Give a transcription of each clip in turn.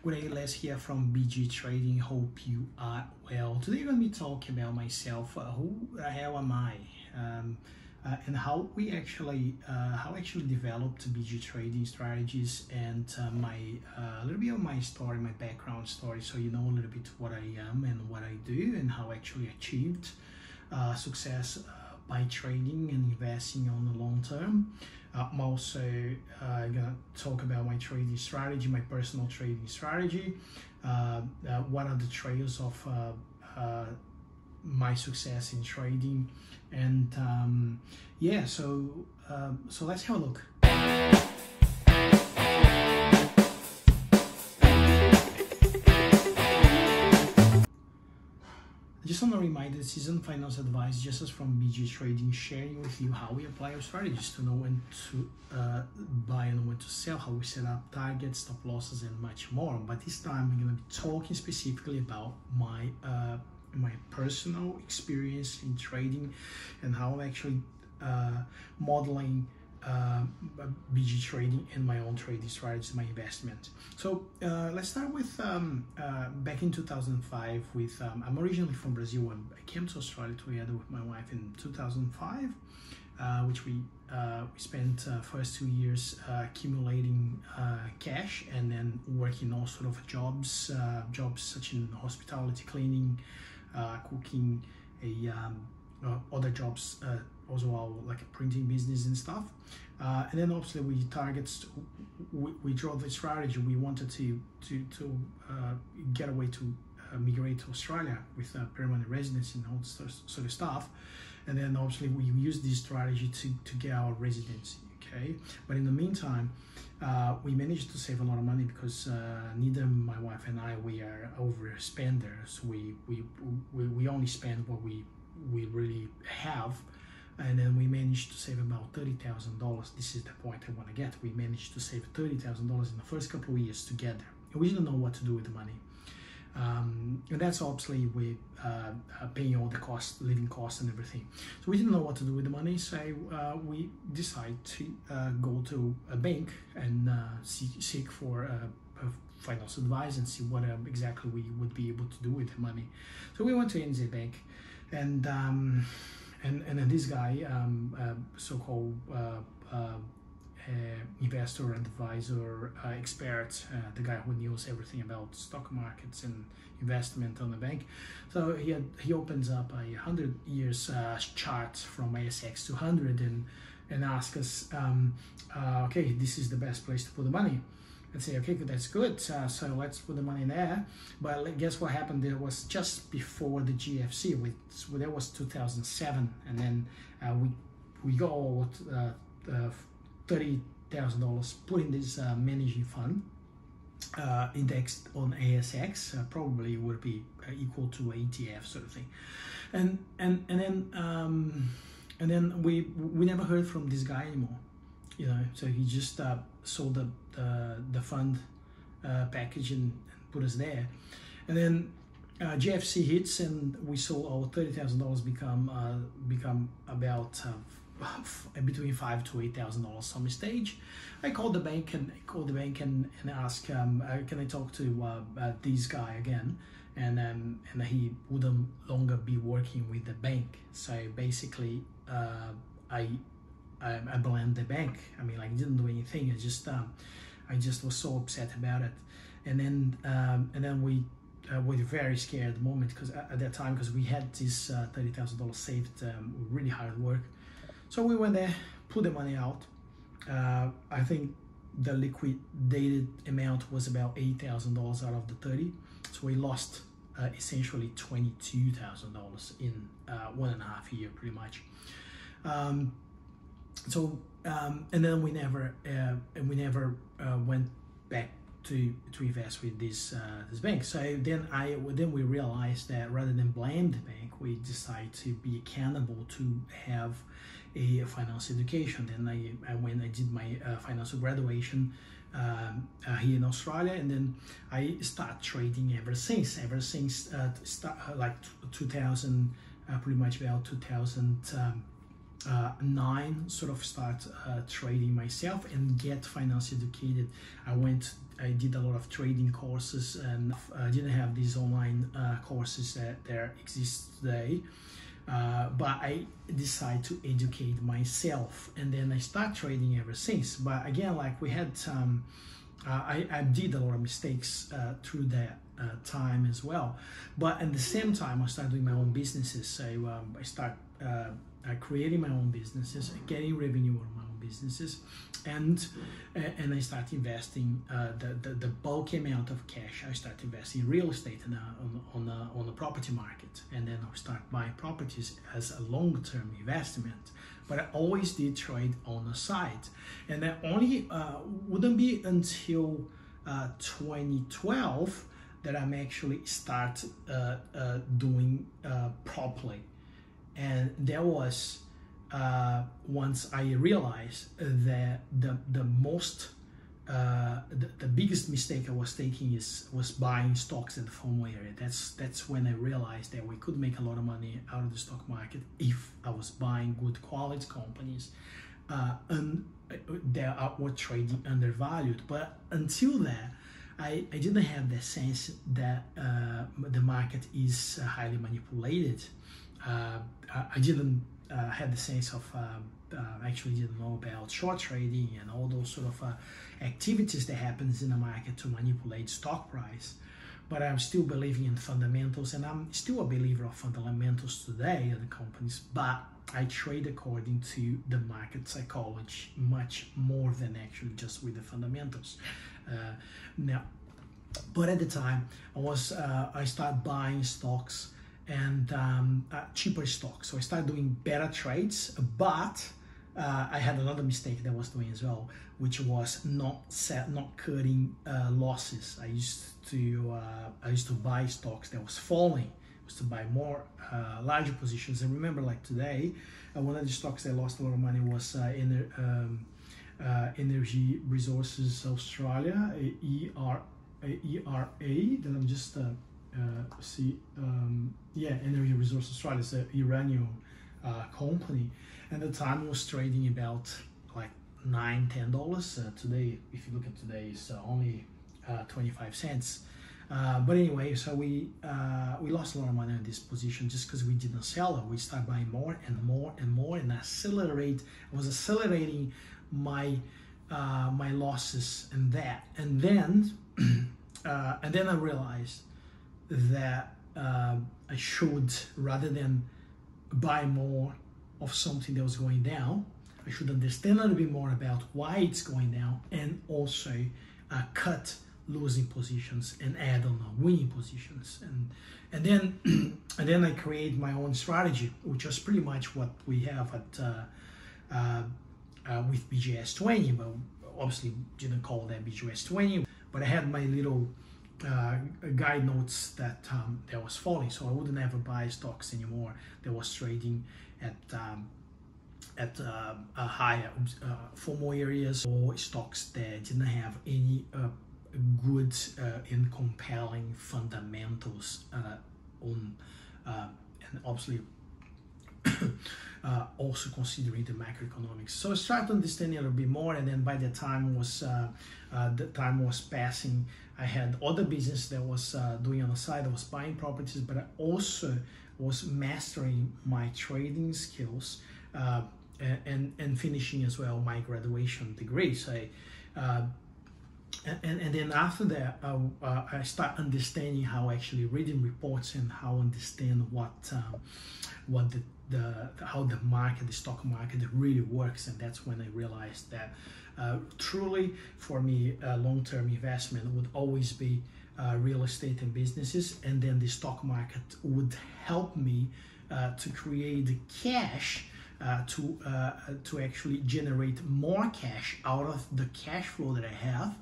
Good day, Les here from BG Trading. Hope you are well. Today I'm going to be talking about myself. Who the hell am I? And how actually developed BG Trading strategies, and a little bit of my story, my background story, so you know a little bit what I am and what I do, and how I actually achieved success by trading and investing on the long term. I'm also gonna talk about my trading strategy, my personal trading strategy. What are the trails of my success in trading, and yeah, so let's have a look. Just want to remind you, this isn't financial advice, just as from BG Trading, sharing with you how we apply our strategies to know when to buy and when to sell, how we set up targets, stop losses, and much more. But this time I'm going to be talking specifically about my personal experience in trading and how I'm actually modeling BG Trading and my own trading strategies, my investment. So let's start with back in 2005 with I'm originally from Brazil, and I came to Australia together with my wife in 2005, which we spent first 2 years accumulating cash, and then working all sort of jobs such in hospitality, cleaning, cooking, other jobs as well, like a printing business and stuff. And then obviously we draw the strategy. We wanted to get away to migrate to Australia with permanent residency and all this sort of stuff. And then obviously we used this strategy to get our residency. Okay, but in the meantime, we managed to save a lot of money because neither my wife and I, we are overspenders. We only spend what we really have. And then we managed to save about $30,000. This is the point I want to get. We managed to save $30,000 in the first couple of years together. And we didn't know what to do with the money. And that's obviously with paying all the costs, living costs and everything. So we didn't know what to do with the money. So we decided to go to a bank and seek for a financial advice and see what exactly we would be able to do with the money. So we went to NZ Bank, and then this guy, so-called investor, advisor, expert, the guy who knows everything about stock markets and investment on the bank. So he opens up a 100 years chart from ASX 200 and asks us, okay, this is the best place to put the money. And say, okay, that's good. So let's put the money there. But guess what happened? There was just before the GFC, that was 2007, and then we got $30,000 put in this managing fund, indexed on ASX. Probably would be equal to ETF sort of thing, and then we never heard from this guy anymore. You know, so he just sold the fund package and put us there, and then GFC hits, and we saw our $30,000 become about between $5,000 to $8,000 some stage. I called the bank and asked, can I talk to this guy again? And he wouldn't longer be working with the bank. So basically, I blamed the bank. I mean, like, didn't do anything. I just was so upset about it. And then we were very scared at the moment, because at that time, because we had this $30,000 saved, really hard work. So we went there, put the money out. I think the liquidated amount was about $8,000 out of the 30. So we lost essentially $22,000 in 1.5 years, pretty much. And then we never went back to invest with this bank. So then we realized that rather than blame the bank, we decided to be accountable to have a financial education. Then I did my financial graduation here in Australia, and then I started trading ever since like 2000, pretty much about 2000. 9 sort of start trading myself and get finance educated. I did a lot of trading courses, and I didn't have these online courses that there exist today, but I decided to educate myself, and then I start trading ever since. But again, like we had I did a lot of mistakes through that time as well, but at the same time I started doing my own businesses. So I start creating my own businesses, getting revenue on my own businesses, and I start investing the bulk amount of cash. I start investing in real estate on the property market, and then I start buying properties as a long-term investment. But I always did trade on the side, and that only wouldn't be until 2012 that I'm actually start doing properly. And there was once I realized that the biggest mistake I was taking was buying stocks at the FOMO area. That's when I realized that we could make a lot of money out of the stock market if I was buying good quality companies and they were trading undervalued. But until that, I didn't have the sense that the market is highly manipulated. I didn't have the sense of actually didn't know about short trading and all those sort of activities that happens in the market to manipulate stock price. But I'm still believing in fundamentals, and I'm still a believer of fundamentals today in the companies, but I trade according to the market psychology much more than actually just with the fundamentals. Now, but at the time I started buying stocks and cheaper stocks. So I started doing better trades, but I had another mistake that I was doing as well, which was not cutting losses. I used to buy stocks that was falling. I used to buy more larger positions. And remember, like today, one of the stocks that lost a lot of money was Energy Resources Australia, ERA. Then I'm just Energy Resources Australia is an Iranian company, and the time was trading about like $9-10. Today, if you look at today, it's only 25 cents. But anyway, so we lost a lot of money on this position just because we didn't sell it. We started buying more and more and more, and I was accelerating my my losses and that, and then I realized that I should, rather than buy more of something that was going down, I should understand a little bit more about why it's going down, and also cut losing positions and add on winning positions. And then I create my own strategy, which is pretty much what we have at with BGS20, but obviously didn't call that BGS20. But I had my little guide notes that was falling, so I wouldn't ever buy stocks anymore that was trading at higher FOMO areas, or stocks that didn't have any good and compelling fundamentals on, and obviously also considering the macroeconomics. So I started understanding a little bit more, and then by the time was passing, I had other business that was doing on the side. I was buying properties, but I also was mastering my trading skills and finishing as well my graduation degree. So and then after that, I start understanding how actually reading reports and how understand how the market, the stock market really works. And that's when I realized that truly for me, long-term investment would always be real estate and businesses, and then the stock market would help me to create the cash to actually generate more cash out of the cash flow that I have,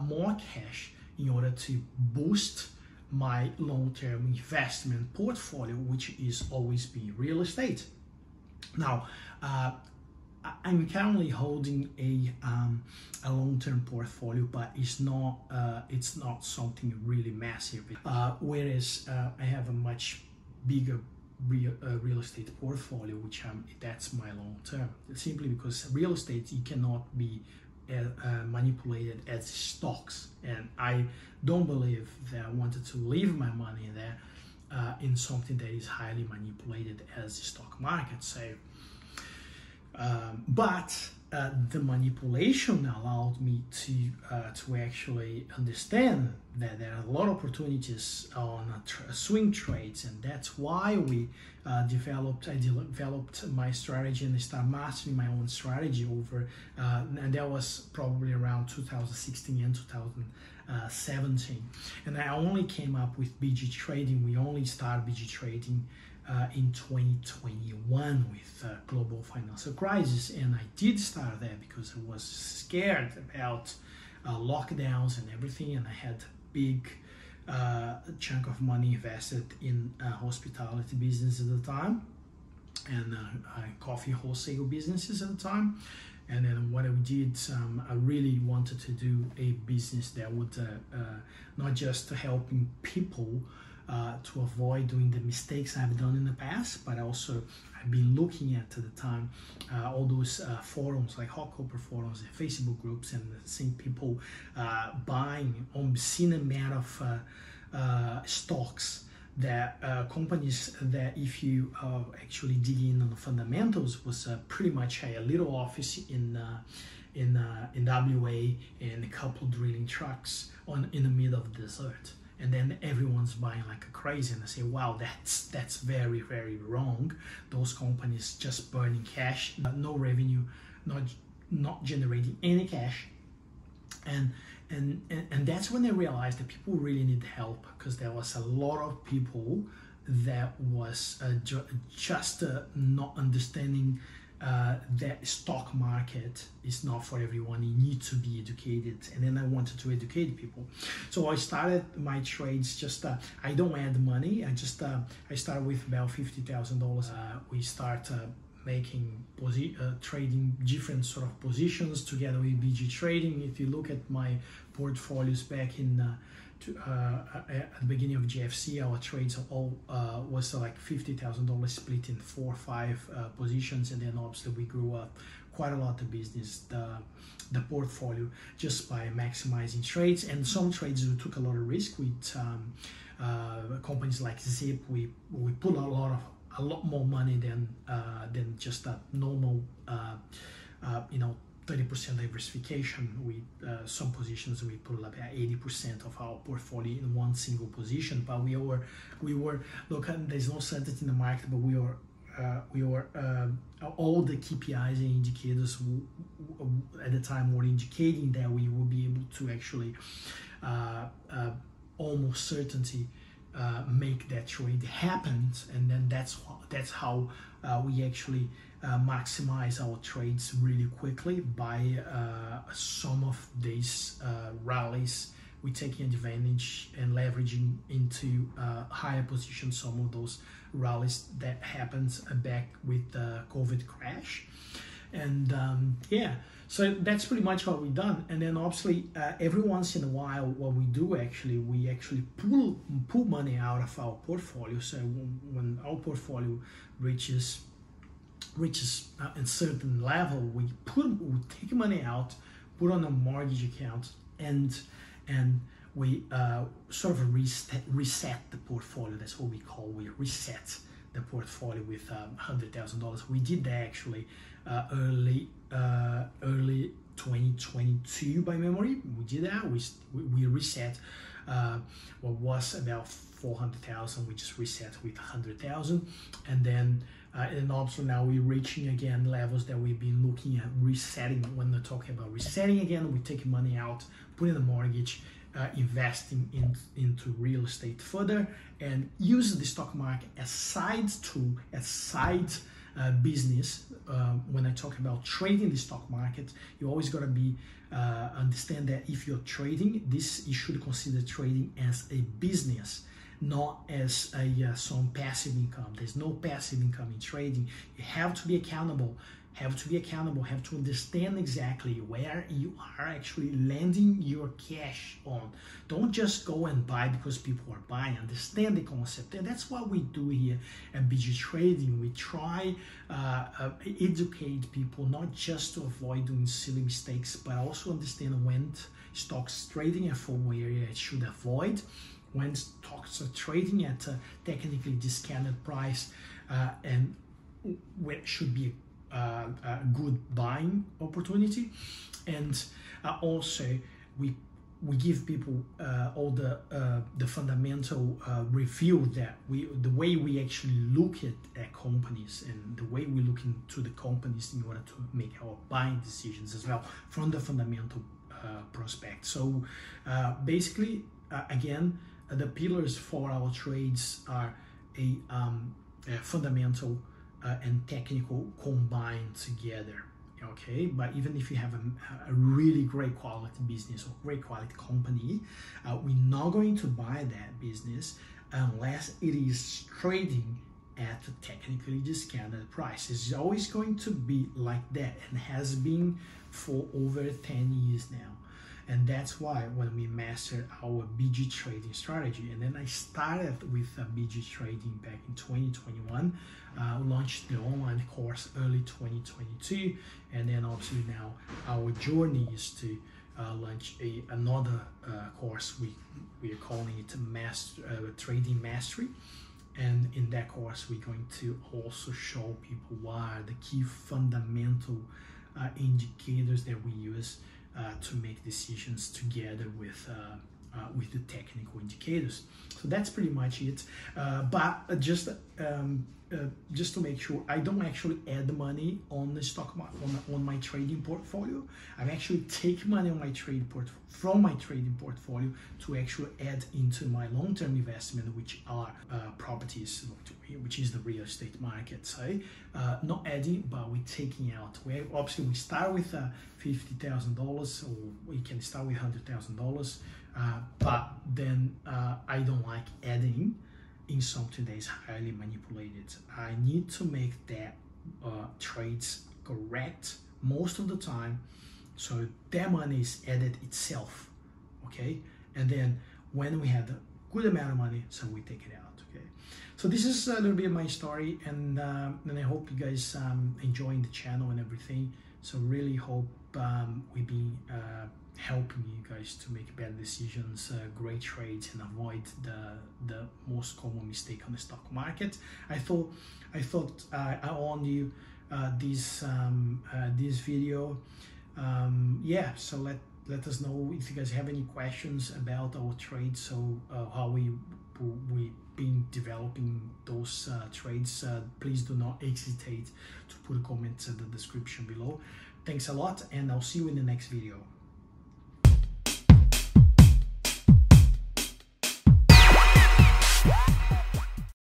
more cash in order to boost my long-term investment portfolio, which is always be real estate. Now, I'm currently holding a long-term portfolio, but it's not something really massive. Whereas I have a much bigger real estate portfolio, which that's my long term. Simply because real estate, you cannot be manipulated as stocks, and I don't believe that I wanted to leave my money there in something that is highly manipulated as the stock market. So, but the manipulation allowed me to actually understand that there are a lot of opportunities on swing trades, and that's why I developed my strategy and started mastering my own strategy over, and that was probably around 2016 and 2017. And I only came up with BG trading. We only started BG trading in 2021 with global financial crisis, and I did start there because I was scared about lockdowns and everything, and I had a big chunk of money invested in hospitality business at the time, and coffee wholesale businesses at the time. And then what I did, I really wanted to do a business that would not just helping people to avoid doing the mistakes I've done in the past, but also I've been looking at the time all those forums like Hot Copper forums and Facebook groups, and seeing people buying obscene amount of stocks that companies that, if you actually dig in on the fundamentals, was pretty much a little office in WA and a couple drilling trucks in the middle of the desert. And then everyone's buying like a crazy, and I say, wow, that's very, very wrong. Those companies just burning cash, no revenue, not generating any cash, and that's when I realized that people really need help, because there was a lot of people that was just not understanding that stock market is not for everyone. You need to be educated, and then I wanted to educate people. So I started my trades. Just I don't add money. I started with about $50,000. We start making trading different sort of positions together with BG Trading. If you look at my portfolios back in at the beginning of GFC, our trades all was like $50,000 split in 4 or 5 positions, and then obviously we grew up quite a lot of business, the portfolio, just by maximizing trades. And some trades we took a lot of risk with companies like Zip. We put a lot more money than just a normal 30% diversification. With some positions we put about 80% of our portfolio in one single position. But we were look, there's no certainty in the market, but we were all the KPIs and indicators at the time were indicating that we will be able to actually almost certainty make that trade happen. And then that's how we actually maximize our trades really quickly by some of these rallies. We're taking advantage and leveraging into higher positions some of those rallies that happens back with the COVID crash. And yeah, so that's pretty much what we've done. And then obviously every once in a while, what we do actually, we actually pull money out of our portfolio. So when our portfolio reaches a certain level, we take money out, put on a mortgage account, and we sort of reset the portfolio. That's what we call, we reset the portfolio with $100,000. We did that actually early 2022 by memory. We did that. We reset what was about 400,000. We just reset with 100,000, and then and also now we're reaching again levels that we've been looking at resetting. When we're talking about resetting again, we take money out, put in a mortgage, investing into real estate further, and use the stock market as side tool, as side business. When I talk about trading the stock market, you always got to be understand that if you're trading this, you should consider trading as a business, not as some passive income. There's no passive income in trading. You have to be accountable, have to be accountable, have to understand exactly where you are actually landing your cash on. Don't just go and buy because people are buying. Understand the concept, and that's what we do here at BG Trading. We try educate people not just to avoid doing silly mistakes, but also understand when stocks trading at full area it should avoid, when stocks are trading at a technically discounted price, and when it should be a good buying opportunity. And also we give people all the fundamental review that the way we actually look at companies, and the way we look into the companies in order to make our buying decisions as well from the fundamental prospect. So basically, again, the pillars for our trades are a fundamental and technical combined together. Okay, but even if you have a really great quality business or great quality company, we're not going to buy that business unless it is trading at a technically discounted price. It's always going to be like that, and has been for over 10 years now. And that's why when we mastered our BG trading strategy, and then I started with BG trading back in 2021, launched the online course early 2022, and then obviously now our journey is to launch another course. We are calling it Trading Mastery. And in that course, we're going to also show people what are the key fundamental indicators that we use to make decisions together with the technical indicators. So that's pretty much it. But just to make sure, I don't actually add money on the stock market on my trading portfolio. I actually take money on my from my trading portfolio to actually add into my long-term investment, which are properties, which is the real estate market. So not adding, but we're taking out. Obviously we start with $50,000, or we can start with $100,000. But then I don't like adding in something that is highly manipulated. I need to make that trades correct most of the time, so that money is added itself, okay? And then when we have a good amount of money, so we take it out, okay? So this is a little bit of my story, and I hope you guys enjoying the channel and everything. So really hope we've been helping you guys to make better decisions, great trades, and avoid the most common mistake on the stock market. I thought I own you this video. Yeah, so let us know if you guys have any questions about our trades, so how we been developing those trades. Please do not hesitate to put a comment in the description below. Thanks a lot, and I'll see you in the next video.